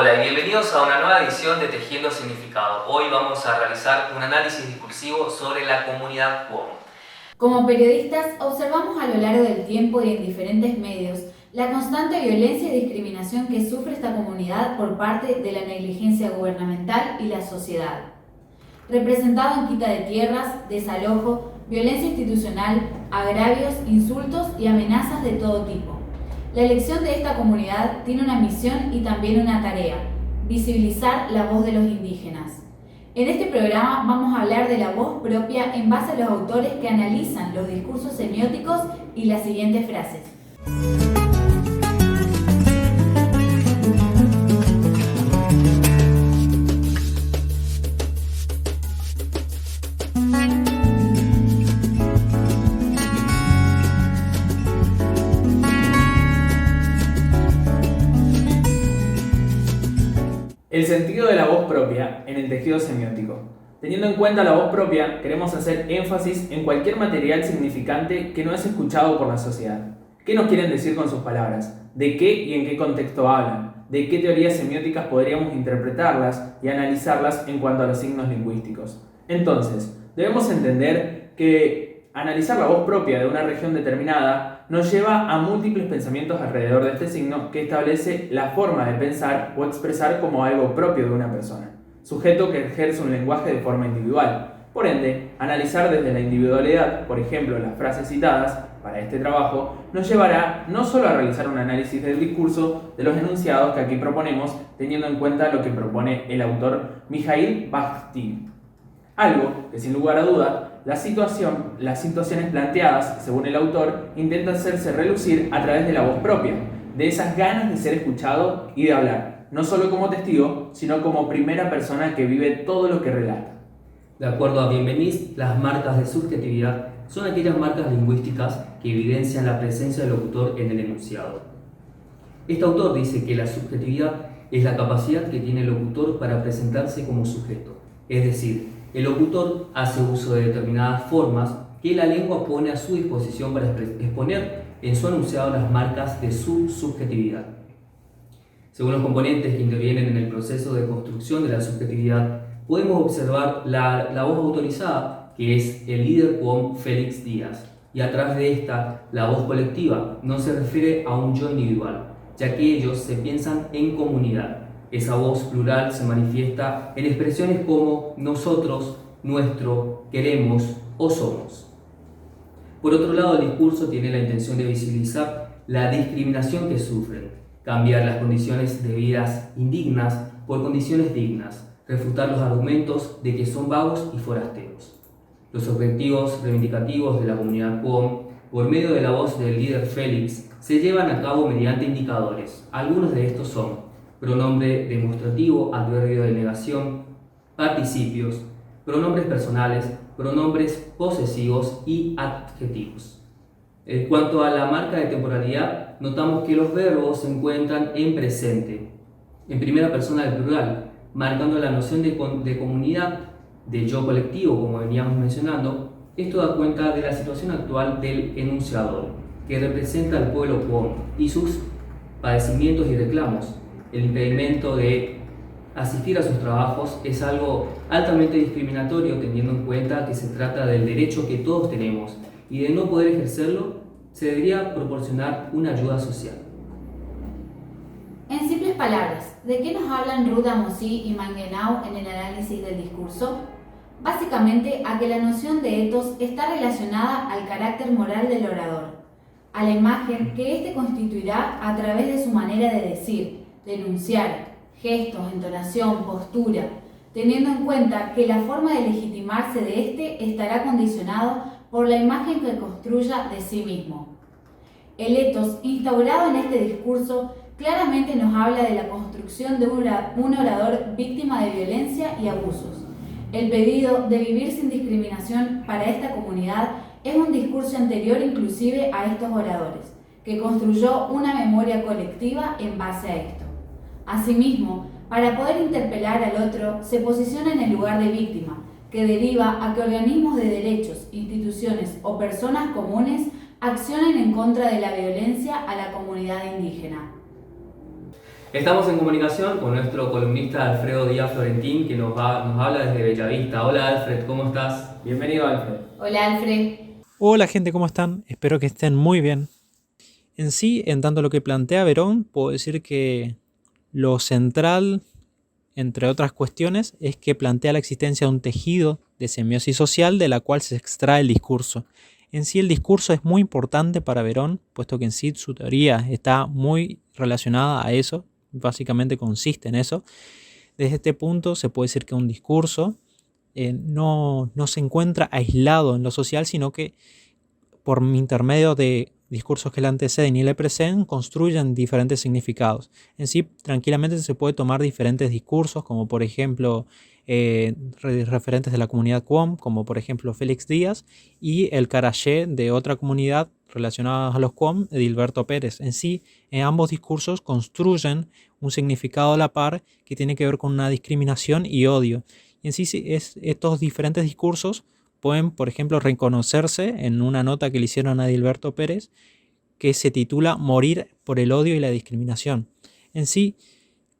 Hola y bienvenidos a una nueva edición de Tejiendo Significado. Hoy vamos a realizar un análisis discursivo sobre la comunidad Qom. Como periodistas, observamos a lo largo del tiempo y en diferentes medios la constante violencia y discriminación que sufre esta comunidad por parte de la negligencia gubernamental y la sociedad. Representado en quita de tierras, desalojo, violencia institucional, agravios, insultos y amenazas de todo tipo. La elección de esta comunidad tiene una misión y también una tarea: visibilizar la voz de los indígenas. En este programa vamos a hablar de la voz propia en base a los autores que analizan los discursos semióticos y las siguientes frases. El sentido de la voz propia en el tejido semiótico. Teniendo en cuenta la voz propia, queremos hacer énfasis en cualquier material significante que no es escuchado por la sociedad. ¿Qué nos quieren decir con sus palabras? ¿De qué y en qué contexto hablan? ¿De qué teorías semióticas podríamos interpretarlas y analizarlas en cuanto a los signos lingüísticos? Entonces, debemos entender que analizar la voz propia de una región determinada nos lleva a múltiples pensamientos alrededor de este signo que establece la forma de pensar o expresar como algo propio de una persona, sujeto que ejerce un lenguaje de forma individual. Por ende, analizar desde la individualidad, por ejemplo, las frases citadas para este trabajo, nos llevará no solo a realizar un análisis del discurso de los enunciados que aquí proponemos, teniendo en cuenta lo que propone el autor Mikhail Bakhtin. Algo que, sin lugar a duda, las situaciones planteadas, según el autor, intentan hacerse relucir a través de la voz propia, de esas ganas de ser escuchado y de hablar, no solo como testigo, sino como primera persona que vive todo lo que relata. De acuerdo a Bienveniste, las marcas de subjetividad son aquellas marcas lingüísticas que evidencian la presencia del locutor en el enunciado. Este autor dice que la subjetividad es la capacidad que tiene el locutor para presentarse como sujeto, es decir, el locutor hace uso de determinadas formas que la lengua pone a su disposición para exponer en su enunciado las marcas de su subjetividad. Según los componentes que intervienen en el proceso de construcción de la subjetividad, podemos observar la voz autorizada, que es el líder Qom Félix Díaz, y a través de esta, la voz colectiva no se refiere a un yo individual, ya que ellos se piensan en comunidad. Esa voz plural se manifiesta en expresiones como nosotros, nuestro, queremos o somos. Por otro lado, el discurso tiene la intención de visibilizar la discriminación que sufren, cambiar las condiciones de vidas indignas por condiciones dignas, refutar los argumentos de que son vagos y forasteros. Los objetivos reivindicativos de la comunidad Qom, por medio de la voz del líder Félix, se llevan a cabo mediante indicadores. Algunos de estos son pronombre demostrativo, adverbio de negación, participios, pronombres personales, pronombres posesivos y adjetivos. En cuanto a la marca de temporalidad, notamos que los verbos se encuentran en presente, en primera persona del plural, marcando la noción de comunidad, de yo colectivo, como veníamos mencionando. Esto da cuenta de la situación actual del enunciador, que representa al pueblo Qom y sus padecimientos y reclamos. El impedimento de asistir a sus trabajos es algo altamente discriminatorio, teniendo en cuenta que se trata del derecho que todos tenemos y de no poder ejercerlo se debería proporcionar una ayuda social. En simples palabras, ¿de qué nos hablan Ruda Mosí y Mangenau en el análisis del discurso? Básicamente a que la noción de etos está relacionada al carácter moral del orador, a la imagen que éste constituirá a través de su manera de decir, de enunciar, gestos, entonación, postura, teniendo en cuenta que la forma de legitimarse de éste estará condicionado por la imagen que construya de sí mismo. El etos instaurado en este discurso claramente nos habla de la construcción de un orador víctima de violencia y abusos. El pedido de vivir sin discriminación para esta comunidad es un discurso anterior inclusive a estos oradores, que construyó una memoria colectiva en base a esto. Asimismo, para poder interpelar al otro, se posiciona en el lugar de víctima, que deriva a que organismos de derechos, instituciones o personas comunes accionen en contra de la violencia a la comunidad indígena. Estamos en comunicación con nuestro columnista Alfredo Díaz Florentín, que nos habla desde Bellavista. Hola Alfred, ¿cómo estás? Bienvenido, Alfred. Hola, Alfred. Hola gente, ¿cómo están? Espero que estén muy bien. En sí, en tanto a lo que plantea Verón, puedo decir que lo central, entre otras cuestiones, es que plantea la existencia de un tejido de semiosis social de la cual se extrae el discurso. En sí, el discurso es muy importante para Verón, puesto que en sí su teoría está muy relacionada a eso, básicamente consiste en eso. Desde este punto se puede decir que un discurso no se encuentra aislado en lo social, sino que por intermedio de discursos que le anteceden y le preceden, construyen diferentes significados. En sí, tranquilamente se puede tomar diferentes discursos, como por ejemplo referentes de la comunidad QOM, como por ejemplo Félix Díaz, y el Carayé de otra comunidad relacionada a los QOM, Edilberto Pérez. En sí, ambos discursos construyen un significado a la par que tiene que ver con una discriminación y odio. Y en sí, estos diferentes discursos pueden, por ejemplo, reconocerse en una nota que le hicieron a Edilberto Pérez que se titula Morir por el odio y la discriminación. En sí,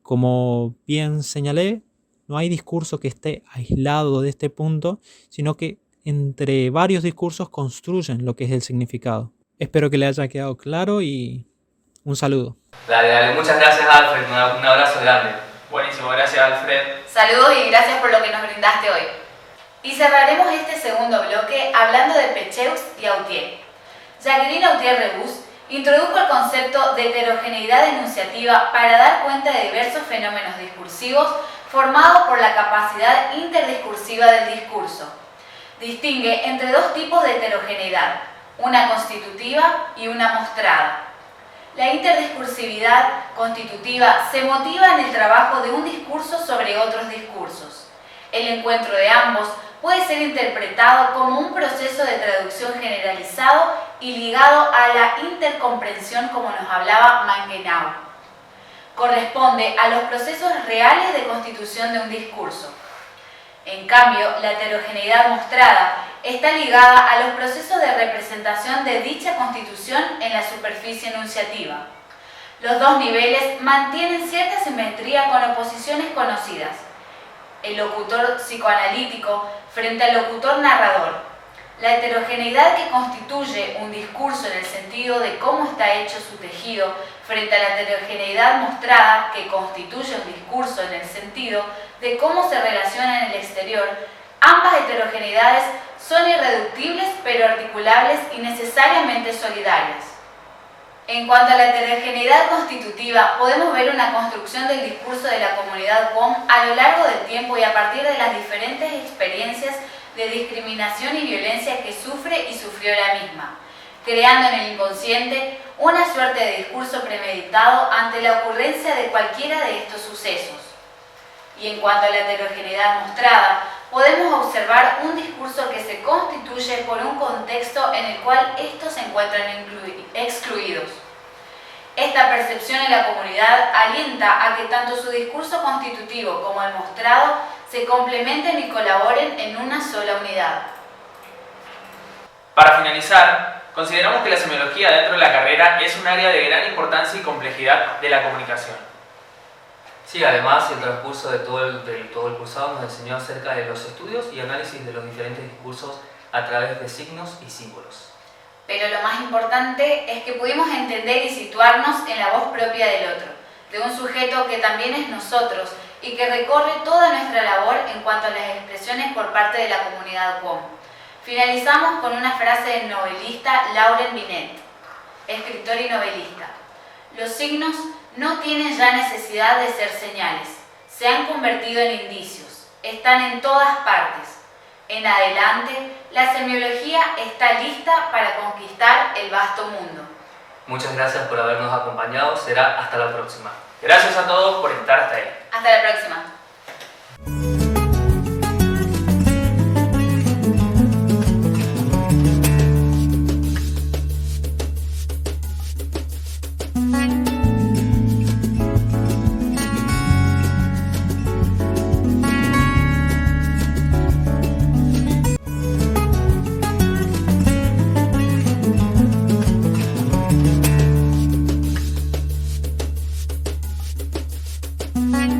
como bien señalé, no hay discurso que esté aislado de este punto, sino que entre varios discursos construyen lo que es el significado. Espero que le haya quedado claro y un saludo. Dale, muchas gracias Alfred, un abrazo grande. Buenísimo, gracias, Alfred. Saludos y gracias por lo que nos brindaste hoy. Y cerraremos este segundo bloque hablando de Pécheux y Autier. Jacqueline Autier-Rebus introdujo el concepto de heterogeneidad enunciativa para dar cuenta de diversos fenómenos discursivos formados por la capacidad interdiscursiva del discurso. Distingue entre dos tipos de heterogeneidad, una constitutiva y una mostrada. La interdiscursividad constitutiva se motiva en el trabajo de un discurso sobre otros discursos. El encuentro de ambos puede ser interpretado como un proceso de traducción generalizado y ligado a la intercomprensión, como nos hablaba Mangenau. Corresponde a los procesos reales de constitución de un discurso. En cambio, la heterogeneidad mostrada está ligada a los procesos de representación de dicha constitución en la superficie enunciativa. Los dos niveles mantienen cierta simetría con oposiciones conocidas. El locutor psicoanalítico frente al locutor narrador. La heterogeneidad que constituye un discurso en el sentido de cómo está hecho su tejido frente a la heterogeneidad mostrada que constituye un discurso en el sentido de cómo se relaciona en el exterior. Ambas heterogeneidades son irreductibles pero articulables y necesariamente solidarias. En cuanto a la heterogeneidad constitutiva, podemos ver una construcción del discurso de la comunidad QOM a lo largo del tiempo y a partir de las diferentes experiencias de discriminación y violencia que sufre y sufrió la misma, creando en el inconsciente una suerte de discurso premeditado ante la ocurrencia de cualquiera de estos sucesos. Y en cuanto a la heterogeneidad mostrada, podemos observar un discurso que se constituye por un contexto en el cual estos se encuentran excluidos. Esta percepción en la comunidad alienta a que tanto su discurso constitutivo como el mostrado se complementen y colaboren en una sola unidad. Para finalizar, consideramos que la semiología dentro de la carrera es un área de gran importancia y complejidad de la comunicación. Sí, además el transcurso de todo el cursado nos enseñó acerca de los estudios y análisis de los diferentes discursos a través de signos y símbolos. Pero lo más importante es que pudimos entender y situarnos en la voz propia del otro, de un sujeto que también es nosotros y que recorre toda nuestra labor en cuanto a las expresiones por parte de la comunidad QOM. Finalizamos con una frase del novelista Laurent Binet, escritor y novelista. Los signos no tienen ya necesidad de ser señales, se han convertido en indicios, están en todas partes. En adelante, la semiología está lista para conquistar el vasto mundo. Muchas gracias por habernos acompañado, será hasta la próxima. Gracias a todos por estar hasta ahí. Hasta la próxima. Música